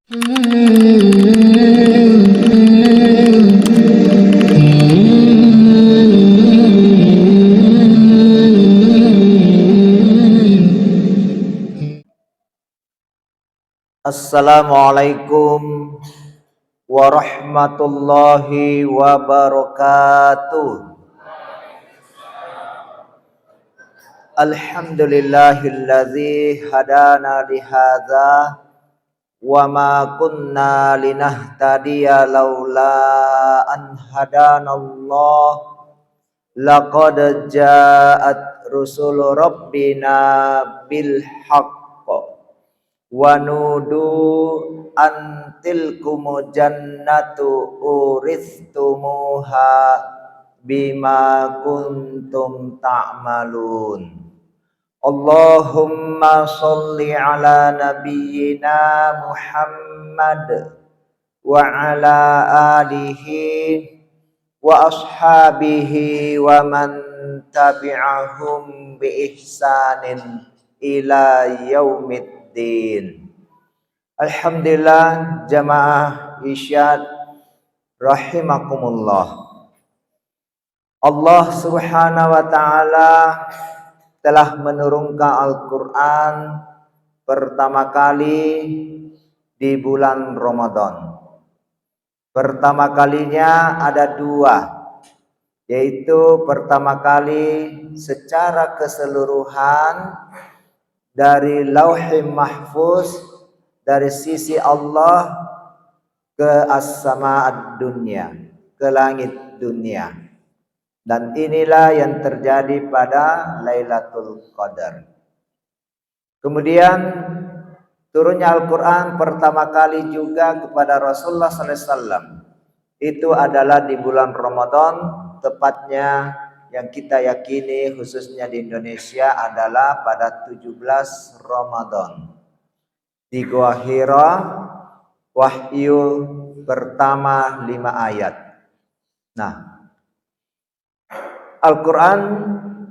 Assalamualaikum warahmatullahi wabarakatuh. Alhamdulillahilladzi hadana lihadza wa ma kunna linahtadiya laula an hadanallah. Laqad ja'at rusul rabbina bil haqq wa nudu an tilkumu jannatu uristumuha bima kuntum ta'malun. Allahumma sholli ala nabiyyina Muhammad wa ala alihi wa ashabihi wa man tabi'ahum bi ihsanin ila yaumiddin. Alhamdulillah, jamaah isyad rahimakumullah. Allah Subhanahu wa taala telah menurunkan Al-Qur'an pertama kali di bulan Ramadan. Pertama kalinya ada dua, yaitu pertama kali secara keseluruhan dari Lauhul Mahfuz, dari sisi Allah ke as-sama'ad dunya, ke langit dunia. Dan inilah yang terjadi pada Lailatul Qadar. Kemudian turunnya Al-Quran pertama kali juga kepada Rasulullah SAW. Itu adalah di bulan Ramadan, tepatnya yang kita yakini khususnya di Indonesia adalah pada 17 Ramadan. Di Gua Hira, wahyu pertama 5 ayat. Nah, Al-Quran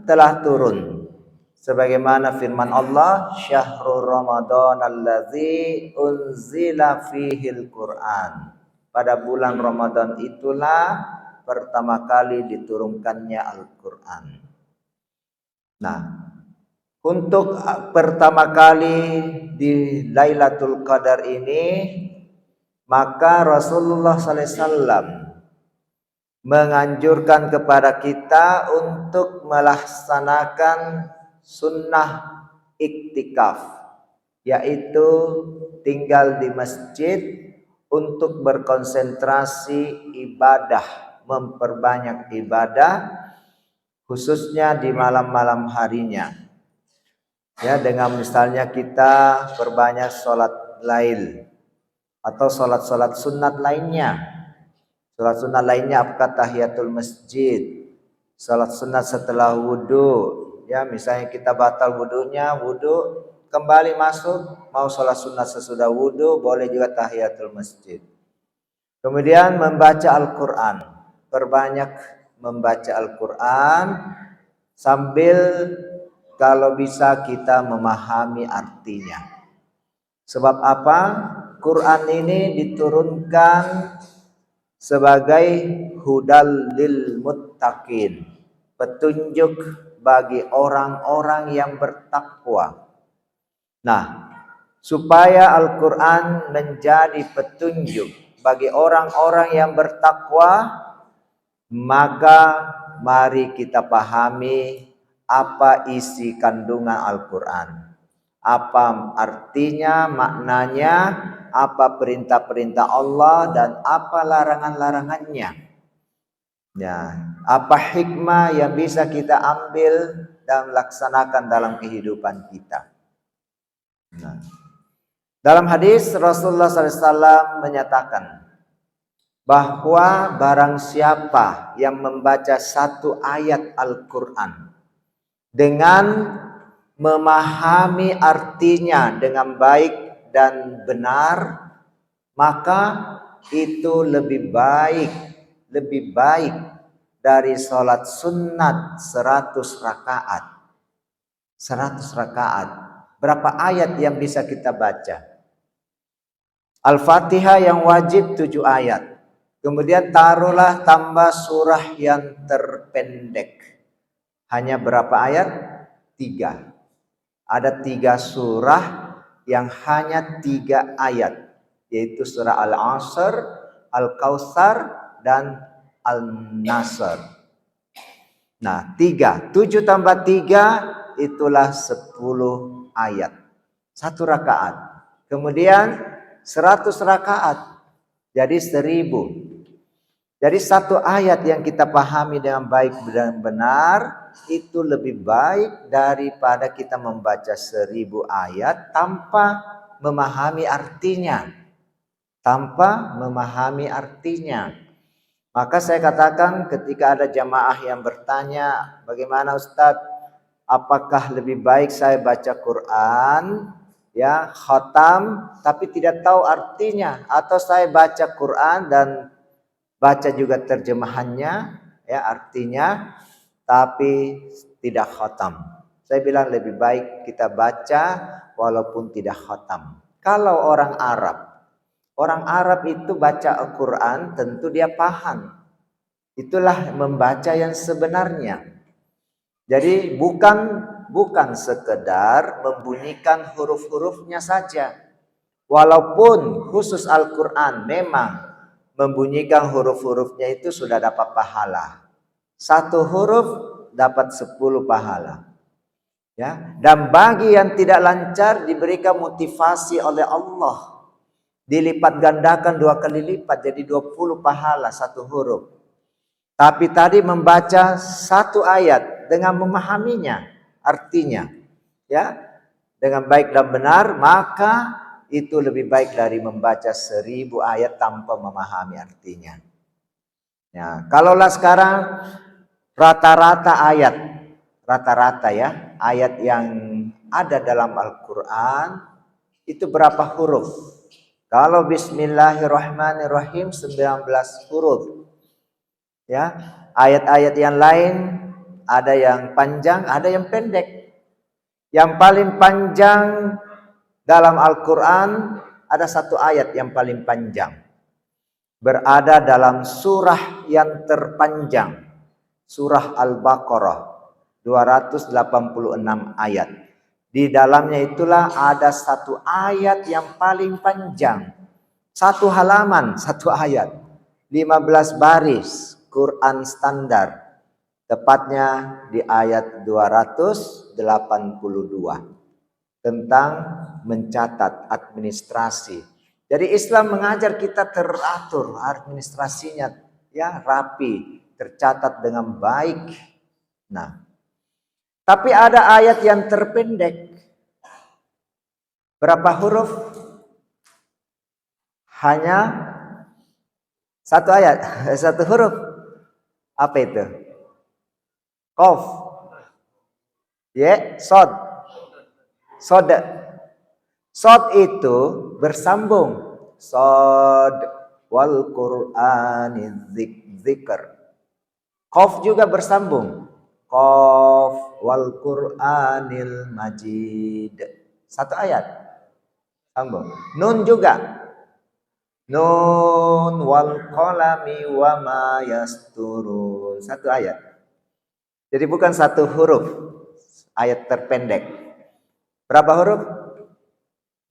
telah turun sebagaimana firman Allah, syahrul Ramadan allazi unzila fihil Quran. Pada bulan Ramadan itulah pertama kali diturunkannya Al-Quran. Nah, untuk pertama kali di Lailatul Qadar ini, maka Rasulullah SAW menganjurkan kepada kita untuk melaksanakan sunnah iktikaf, yaitu tinggal di masjid untuk berkonsentrasi ibadah, memperbanyak ibadah, khususnya di malam-malam harinya. Ya, dengan misalnya kita perbanyak sholat lail atau sholat-sholat sunat lainnya. Salat sunat lainnya apakah tahiyatul masjid, salat sunat setelah wudu. Ya, misalnya kita batal wudunya, wudu kembali masuk, mau salat sunat sesudah wudu, boleh juga tahiyatul masjid. Kemudian membaca Al-Quran, perbanyak membaca Al-Quran sambil kalau bisa kita memahami artinya. Sebab apa? Quran ini diturunkan sebagai hudal lil muttaqin, petunjuk bagi orang-orang yang bertakwa. Nah, supaya Al-Quran menjadi petunjuk bagi orang-orang yang bertakwa, maka mari kita pahami apa isi kandungan Al-Quran, apa artinya, maknanya, apa perintah-perintah Allah dan apa larangan-larangannya. Ya, apa hikmah yang bisa kita ambil dan laksanakan dalam kehidupan kita. Nah, dalam hadis Rasulullah SAW menyatakan bahwa barang siapa yang membaca satu ayat Al-Quran dengan memahami artinya dengan baik dan benar, maka itu lebih baik dari sholat sunat 100 rakaat. 100 rakaat. Berapa ayat yang bisa kita baca? Al-Fatihah yang wajib 7 ayat. Kemudian taruhlah tambah surah yang terpendek. Hanya berapa ayat? 3. Ada 3 surah yang hanya 3 ayat. Yaitu surah Al-Asr, Al-Kautsar, dan Al-Nasr. Nah, 3. 7 tambah 3 itulah 10 ayat. 1 rakaat. Kemudian 100 rakaat. Jadi 1000. Jadi 1 ayat yang kita pahami dengan baik dan benar itu lebih baik daripada kita membaca 1000 ayat tanpa memahami artinya. Tanpa memahami artinya. Maka saya katakan ketika ada jamaah yang bertanya, bagaimana Ustadz, apakah lebih baik saya baca Quran, ya khatam, tapi tidak tahu artinya, atau saya baca Quran dan baca juga terjemahannya, ya artinya, tapi tidak khatam. Saya bilang lebih baik kita baca walaupun tidak khatam. Kalau orang Arab itu baca Al-Quran tentu dia paham. Itulah membaca yang sebenarnya. Jadi bukan sekedar membunyikan huruf-hurufnya saja. Walaupun khusus Al-Quran memang membunyikan huruf-hurufnya itu sudah dapat pahala. 1 huruf dapat 10 pahala. Ya, dan bagi yang tidak lancar diberikan motivasi oleh Allah. Dilipat gandakan 2 kali lipat jadi 20 pahala 1 huruf. Tapi tadi membaca 1 ayat dengan memahaminya, artinya, ya, dengan baik dan benar, maka itu lebih baik dari membaca 1000 ayat tanpa memahami artinya. Ya, kalaulah sekarang rata-rata ya, ayat yang ada dalam Al-Quran itu berapa huruf? Kalau Bismillahirrahmanirrahim 19 huruf. Ya, ayat-ayat yang lain ada yang panjang, ada yang pendek. Yang paling panjang dalam Al-Quran ada 1 ayat yang paling panjang. Berada dalam surah yang terpanjang. Surah Al-Baqarah 286 ayat. Di dalamnya itulah ada 1 ayat yang paling panjang. 1 halaman, 1 ayat. 15 baris. Quran standar, tepatnya di ayat 282 tentang mencatat administrasi. Jadi Islam mengajar kita teratur administrasinya, ya rapi, tercatat dengan baik. Nah, tapi ada ayat yang terpendek. Berapa huruf? Hanya 1 ayat, 1 huruf. Apa itu? Qaf. Ya, sod. Sod. Sod itu bersambung. Sod wal Qur'ani dzikr. Qaf juga bersambung. Qaf wal Qur'anil Majid. 1 ayat. Sambung. Nun juga. Nun wal qalami wa ma yasturun. 1 ayat. Jadi bukan 1 huruf. Ayat terpendek. Berapa huruf?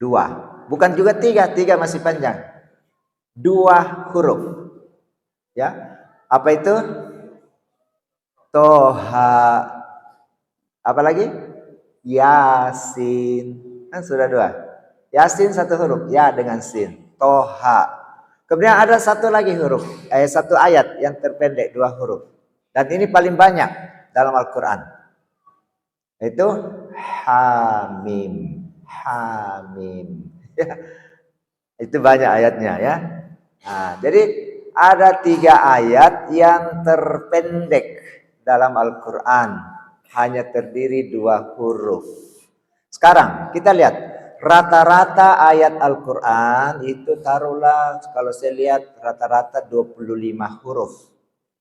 2. Bukan juga 3. 3 masih panjang. 2 huruf. Ya. Apa itu? Toha. Apa lagi? Yasin. Kan sudah 2. Yasin 1 huruf. Ya dengan sin. Toha. Kemudian ada 1 lagi huruf, 1 ayat yang terpendek 2 huruf. Dan ini paling banyak dalam Al-Quran. Itu Hamim. Hamim. Ya. Itu banyak ayatnya ya. Nah, jadi ada 3 ayat yang terpendek dalam Al-Quran. Hanya terdiri 2 huruf. Sekarang kita lihat. Rata-rata ayat Al-Quran itu taruhlah kalau saya lihat rata-rata 25 huruf.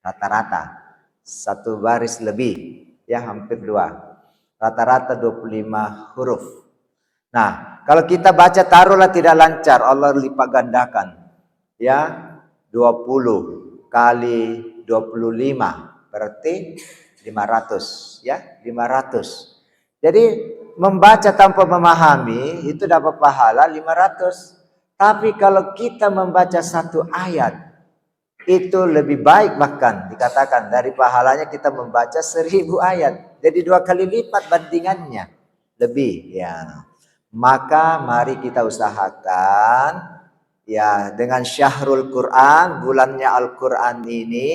Rata-rata. 1 baris lebih. Ya hampir 2. Rata-rata 25 huruf. Nah kalau kita baca taruhlah tidak lancar, Allah lipat gandakan. Ya, 20 kali 25 berarti 500 ya, 500. Jadi membaca tanpa memahami itu dapat pahala 500. Tapi kalau kita membaca satu ayat itu lebih baik, bahkan dikatakan dari pahalanya kita membaca 1000 ayat. Jadi 2 kali lipat bandingannya lebih ya. Maka mari kita usahakan ya dengan Syahrul Quran, bulannya Al-Quran ini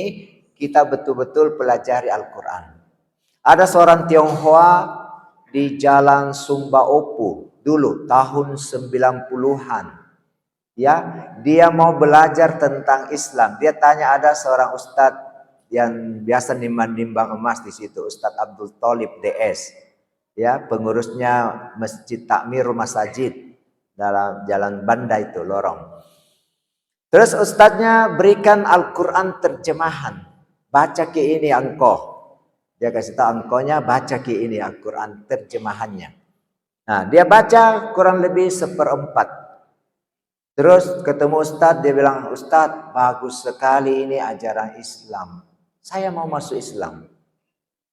kita betul-betul pelajari Al-Quran. Ada seorang Tionghoa di Jalan Sumba Opu dulu tahun 90-an. Ya, dia mau belajar tentang Islam. Dia tanya, ada seorang ustadz yang biasa nimbang-nimbang emas di situ, Ustadz Abdul Thalib DS. Ya, pengurusnya Masjid Takmir Masajid dalam Jalan Banda itu, lorong. Terus ustadznya berikan Al-Quran terjemahan. Baca ke ini engkau. Dia kasih tahu engkaunya, baca ke ini Al-Quran terjemahannya. Nah, dia baca kurang lebih 1/4. Terus ketemu ustadz, dia bilang, Ustadz bagus sekali ini ajaran Islam. Saya mau masuk Islam.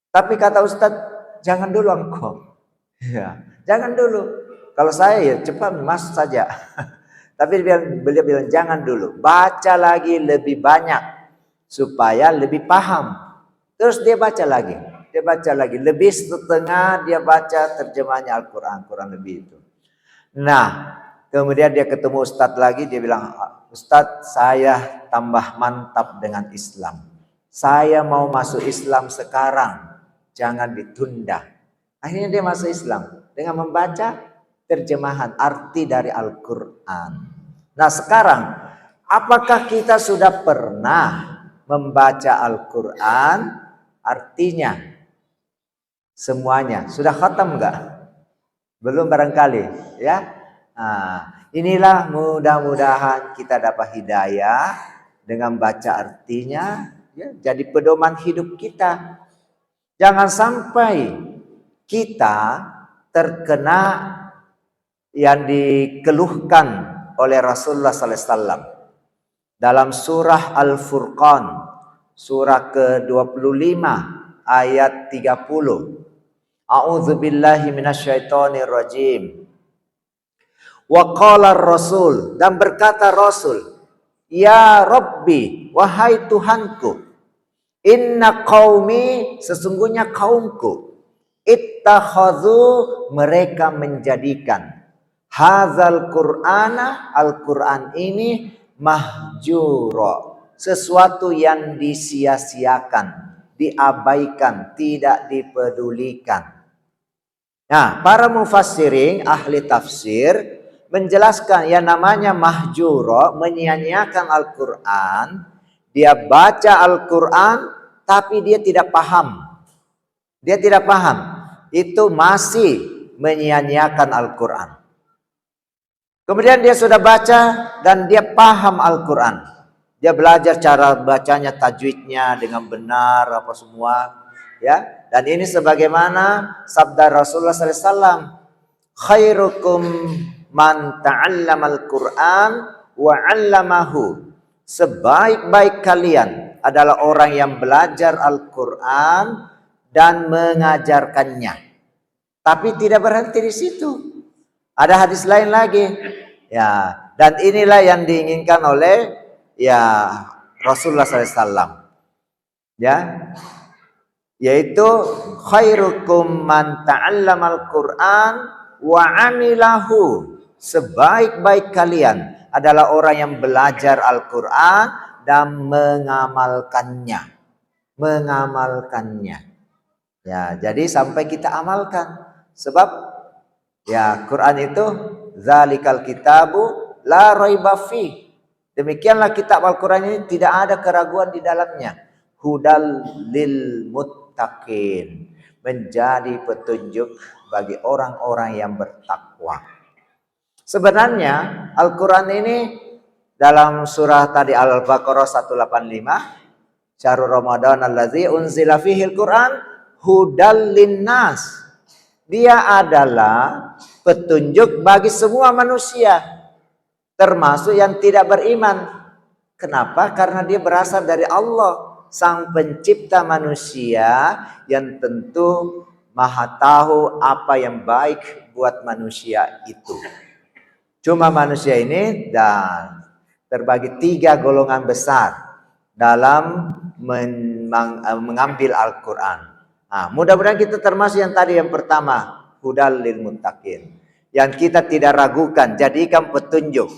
Tapi kata ustadz, jangan dulu engkau. Ya, jangan dulu. Kalau saya ya cepat masuk saja. Tapi beliau bilang jangan dulu. Baca lagi lebih banyak supaya lebih paham. Terus dia baca lagi. Dia baca lagi. Lebih setengah dia baca terjemahnya Al-Quran. Kurang lebih itu. Nah, kemudian dia ketemu ustadz lagi. Dia bilang, Ustadz saya tambah mantap dengan Islam. Saya mau masuk Islam sekarang. Jangan ditunda. Akhirnya dia masuk Islam dengan membaca terjemahan arti dari Al-Quran. Nah sekarang, apakah kita sudah pernah membaca Al-Quran artinya semuanya? Sudah khatam enggak? Belum barangkali ya. Nah, inilah mudah-mudahan kita dapat hidayah dengan baca artinya ya, jadi pedoman hidup kita. Jangan sampai kita terkena yang dikeluhkan oleh Rasulullah SAW dalam surah Al-Furqan, surah ke-25 ayat 30. A'udzubillahi minasyaitonir rajim. Wa qala Rasul, dan berkata Rasul, ya Rabbi, wahai Tuhanku, inna qaumi, sesungguhnya kaumku, ittakhadhu, mereka menjadikan hadzal Qur'ana, Al-Quran ini, mahjura, sesuatu yang disia-siakan, diabaikan, tidak dipedulikan. Nah, para mufassirin, ahli tafsir menjelaskan yang namanya mahjura, menyia-nyiakan Al-Quran. Dia baca Al-Quran tapi dia tidak paham. Dia tidak paham. Itu masih menyia-nyiakan Al-Quran. Kemudian dia sudah baca dan dia paham Al-Quran. Dia belajar cara bacanya, tajwidnya dengan benar apa semua. Ya, dan ini sebagaimana sabda Rasulullah SAW, khairukum man ta'allamal Qur'an wa 'allamahu. Sebaik-baik kalian adalah orang yang belajar Al-Quran dan mengajarkannya. Tapi tidak berhenti di situ. Ada hadis lain lagi. Ya, dan inilah yang diinginkan oleh ya Rasulullah SAW. Ya, yaitu khairukum man ta'allamal Qur'an wa 'amilahu. Sebaik-baik kalian adalah orang yang belajar Al-Quran dan mengamalkannya. Mengamalkannya. Ya, jadi sampai kita amalkan. Sebab ya Quran itu zalikal kitabu la raiba fi. Demikianlah kitab Al-Quran ini tidak ada keraguan di dalamnya. Hudal lil muttaqin. Menjadi petunjuk bagi orang-orang yang bertakwa. Sebenarnya Al-Quran ini dalam surah tadi Al-Baqarah 185, Syahrul Ramadan allazi unzila fihil Quran hudal linnas. Dia adalah petunjuk bagi semua manusia, termasuk yang tidak beriman. Kenapa? Karena dia berasal dari Allah, sang pencipta manusia, yang tentu maha tahu apa yang baik buat manusia itu. Cuma manusia ini dan terbagi 3 golongan besar dalam mengambil Al-Quran. Nah, mudah-mudahan kita termasuk yang tadi, yang pertama, hudal lil muttaqin, yang kita tidak ragukan, jadikan petunjuk.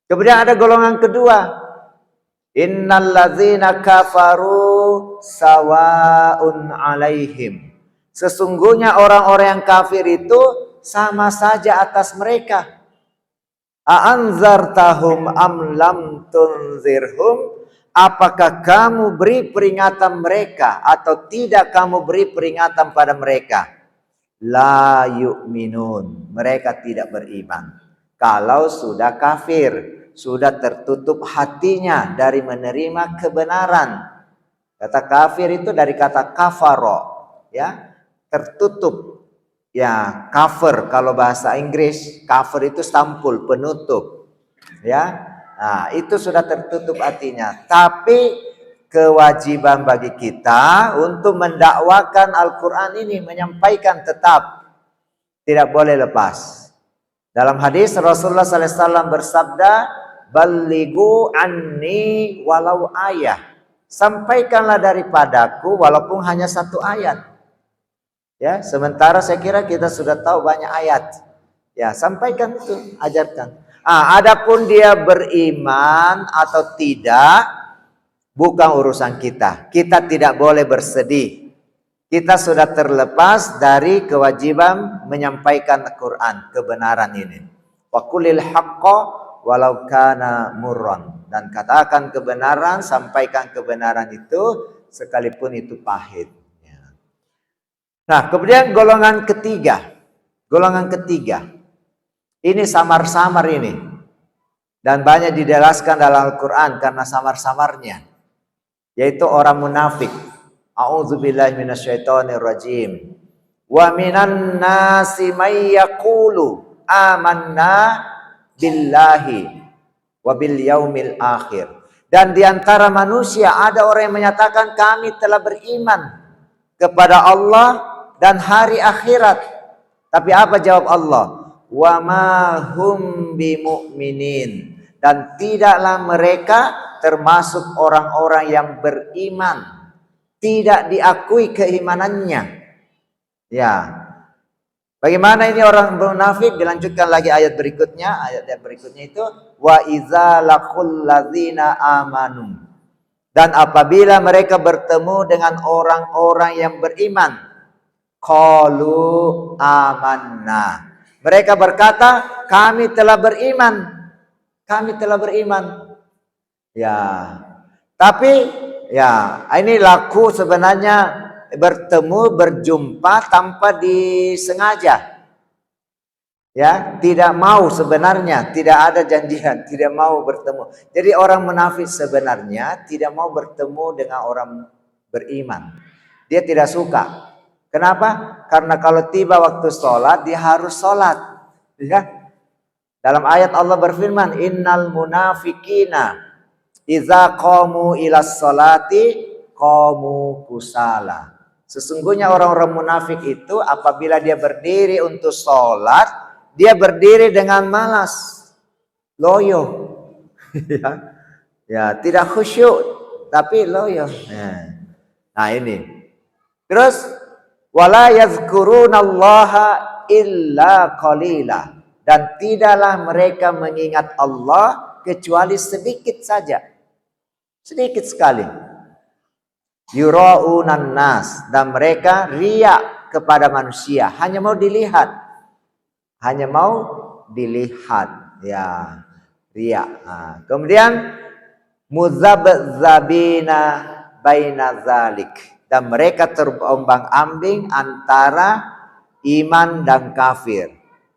Kemudian ada golongan kedua, innal ladzina kafaru sawaun alaihim, sesungguhnya orang-orang yang kafir itu sama saja atas mereka. A'anzartahum am lam tunzirhum, apakah kamu beri peringatan mereka atau tidak kamu beri peringatan pada mereka? La yu'minun, mereka tidak beriman. Kalau sudah kafir, sudah tertutup hatinya dari menerima kebenaran. Kata kafir itu dari kata kafaro, ya, tertutup. Ya, cover kalau bahasa Inggris, cover itu sampul, penutup. Ya. Nah, itu sudah tertutup hatinya. Tapi kewajiban bagi kita untuk mendakwakan Al-Quran ini, menyampaikan tetap. Tidak boleh lepas. Dalam hadis Rasulullah SAW bersabda, "Ballighu anni walau ayah." Sampaikanlah daripadaku walaupun hanya 1 ayat. Ya, sementara saya kira kita sudah tahu banyak ayat. Ya, sampaikan itu, ajarkan. Adapun dia beriman atau tidak, bukan urusan kita. Kita tidak boleh bersedih. Kita sudah terlepas dari kewajiban menyampaikan Al-Quran, kebenaran ini. Wa qulil haqqa walau kana murran, dan katakan kebenaran, sampaikan kebenaran itu sekalipun itu pahit. Nah, kemudian golongan ketiga. Golongan ketiga. Ini samar-samar ini. Dan banyak dijelaskan dalam Al-Quran karena samar-samarnya. Yaitu orang munafik. A'udzubillahi minasyaitonirrajim. Wa minan nasi may yaqulu amanna billahi wa bil yaumil akhir. Dan diantara manusia ada orang yang menyatakan kami telah beriman kepada Allah dan hari akhirat. Tapi apa jawab Allah? Wa ma hum bimu'minin, dan tidaklah mereka termasuk orang-orang yang beriman. Tidak diakui keimanannya. Ya. Bagaimana ini orang munafik? Dilanjutkan lagi ayat berikutnya. Ayat berikutnya itu wa iza laqul ladzina amanu, dan apabila mereka bertemu dengan orang-orang yang beriman, qalu amanna, mereka berkata kami telah beriman. Kami telah beriman. Ya. Tapi ya, ini laku sebenarnya bertemu, berjumpa tanpa disengaja. Ya, tidak mau sebenarnya, tidak ada janjian, tidak mau bertemu. Jadi orang munafik sebenarnya tidak mau bertemu dengan orang beriman. Dia tidak suka. Kenapa? Karena kalau tiba waktu sholat, dia harus sholat. Ya. Dalam ayat Allah berfirman, innal munafikina idza qamu ilas sholati qamu kusala. Sesungguhnya orang-orang munafik itu apabila dia berdiri untuk sholat, dia berdiri dengan malas, loyo. Ya, tidak khusyuk, tapi loyo. Nah ini. Terus wala yazkurunallaha illa qalila, dan tidaklah mereka mengingat Allah kecuali sedikit saja. Sedikit sekali. Yura'unan nas, dan mereka riya kepada manusia, hanya mau dilihat. Hanya mau dilihat, ya, riya. Nah, kemudian muzabzabina baina zalik, dan mereka terombang-ambing antara iman dan kafir,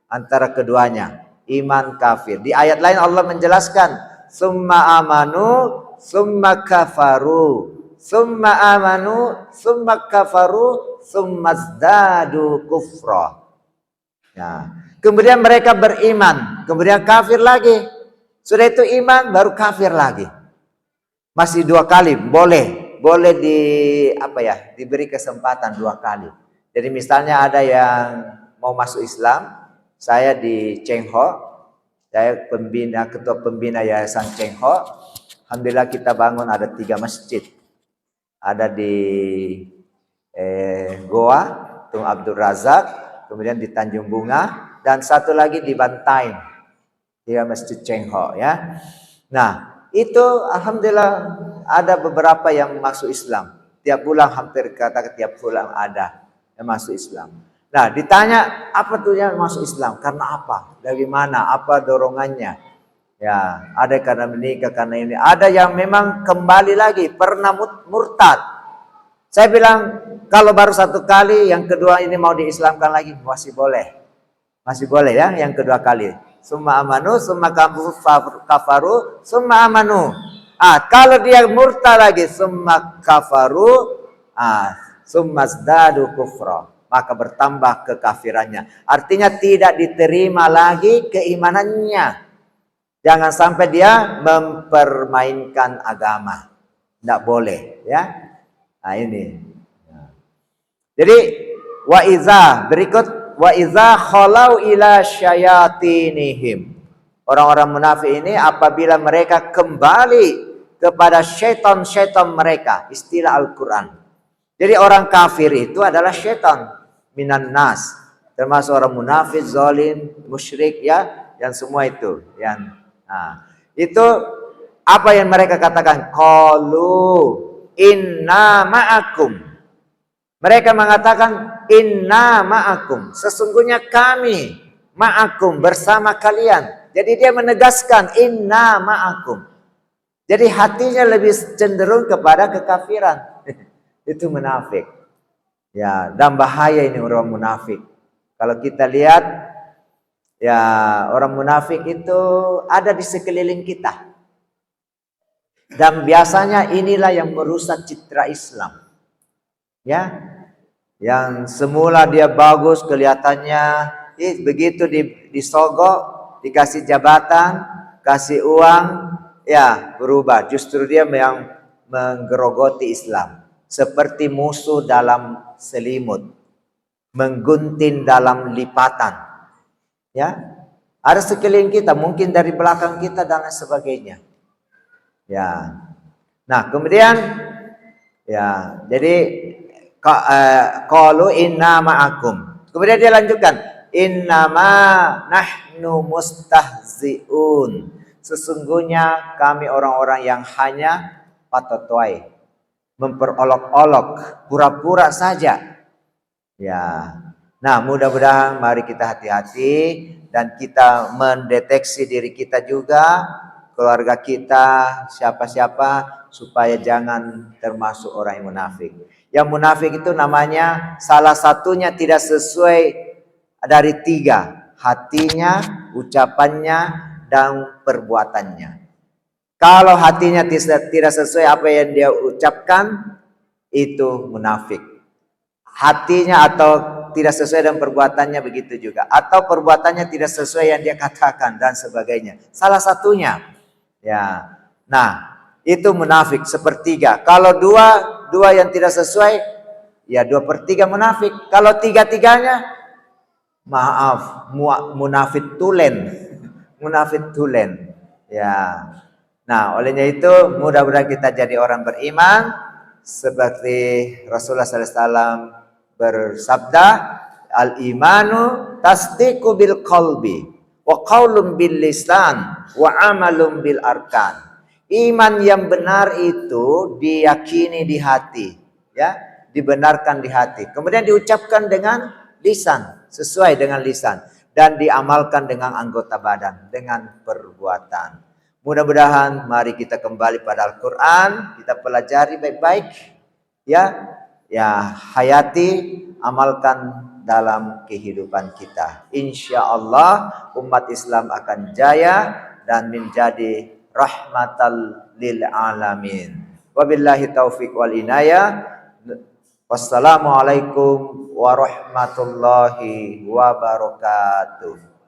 antara keduanya, iman kafir. Di ayat lain Allah menjelaskan, summa amanu summa kafaru, summa amanu summa kafaru summa zdadu kufra. Nah, kemudian mereka beriman, kemudian kafir lagi. Sudah itu iman, baru kafir lagi. Masih 2 kali, boleh diberi kesempatan 2 kali. Jadi misalnya ada yang mau masuk Islam, saya di Cheng Ho, saya ketua pembina Yayasan Cheng Ho. Alhamdulillah kita bangun ada 3 masjid. Ada di Goa, Tung Abdul Razak, kemudian di Tanjung Bunga, dan satu lagi di Bantaing, di Masjid Cheng Ho ya. Nah, itu alhamdulillah ada beberapa yang masuk Islam. Tiap bulan hampir tiap bulan ada yang masuk Islam. Nah, ditanya apa tuh yang masuk Islam? Karena apa? Dari mana? Apa dorongannya? Ya, ada karena menikah, karena ini. Ada yang memang kembali lagi, pernah murtad. Saya bilang, kalau baru 1 kali, yang kedua ini mau diislamkan lagi, masih boleh. Masih boleh ya, yang kedua kali. Summa amanu, summa kafaru, summa amanu. Kalau dia murtad lagi, summa kafaru, summa zdadu kufra, maka bertambah kekafirannya. Artinya tidak diterima lagi keimanannya. Jangan sampai dia mempermainkan agama. Tidak boleh ya. Nah ini. Jadi berikut wa iza khalau ila syayatinihim. Orang-orang munafik ini apabila mereka kembali kepada syaitan-syaitan mereka, istilah Al-Qur'an. Jadi orang kafir itu adalah syaitan minan nas, termasuk orang munafik, zalim, musyrik ya, yang semua itu. Itu apa yang mereka katakan? Qalu inna ma'akum. Mereka mengatakan inna ma'akum, sesungguhnya kami ma'akum, bersama kalian. Jadi dia menegaskan inna ma'akum. Jadi hatinya lebih cenderung kepada kekafiran. Itu munafik. Ya, dan bahaya ini orang munafik. Kalau kita lihat ya, orang munafik itu ada di sekeliling kita. Dan biasanya inilah yang merusak citra Islam. Ya, yang semula dia bagus kelihatannya, begitu disogok, dikasih jabatan, kasih uang, ya berubah. Justru dia yang menggerogoti Islam, seperti musuh dalam selimut, menggunting dalam lipatan. Ya, ada sekeliling kita, mungkin dari belakang kita dan lain sebagainya. Ya, nah kemudian ya, jadi qalu inna ma'akum. Kemudian dia lanjutkan, innama nahnu mustahzi'un. Sesungguhnya kami orang-orang yang hanya patotoi, memperolok-olok, pura-pura saja. Ya. Nah, mudah-mudahan mari kita hati-hati dan kita mendeteksi diri kita juga, keluarga kita, siapa-siapa, supaya jangan termasuk orang yang munafik. Yang munafik itu namanya salah satunya tidak sesuai dari 3, hatinya, ucapannya, dan perbuatannya. Kalau hatinya tidak sesuai apa yang dia ucapkan, itu munafik. Hatinya atau tidak sesuai dengan perbuatannya, begitu juga. Atau perbuatannya tidak sesuai yang dia katakan dan sebagainya. Salah satunya. Ya. Nah, itu munafik sepertiga. Kalau dua yang tidak sesuai, ya 2/3 munafik. Kalau 3-3-nya, maaf, munafik tulen. Munafik tulen. Ya. Nah, olehnya itu mudah-mudahan kita jadi orang beriman seperti Rasulullah SAW bersabda, al-imanu tasdiqu bil qalbi wa qaulun bil lisan wa amalun bil arkan. Iman yang benar itu diyakini di hati, ya, dibenarkan di hati. Kemudian diucapkan dengan lisan, sesuai dengan lisan, dan diamalkan dengan anggota badan, dengan perbuatan. Mudah-mudahan mari kita kembali pada Al-Quran, kita pelajari baik-baik, ya, hayati, amalkan dalam kehidupan kita. Insya Allah umat Islam akan jaya dan menjadi rahmatal lil alamin. Wabillahi taufiq wal inayah. Wassalamualaikum warahmatullahi wabarakatuh.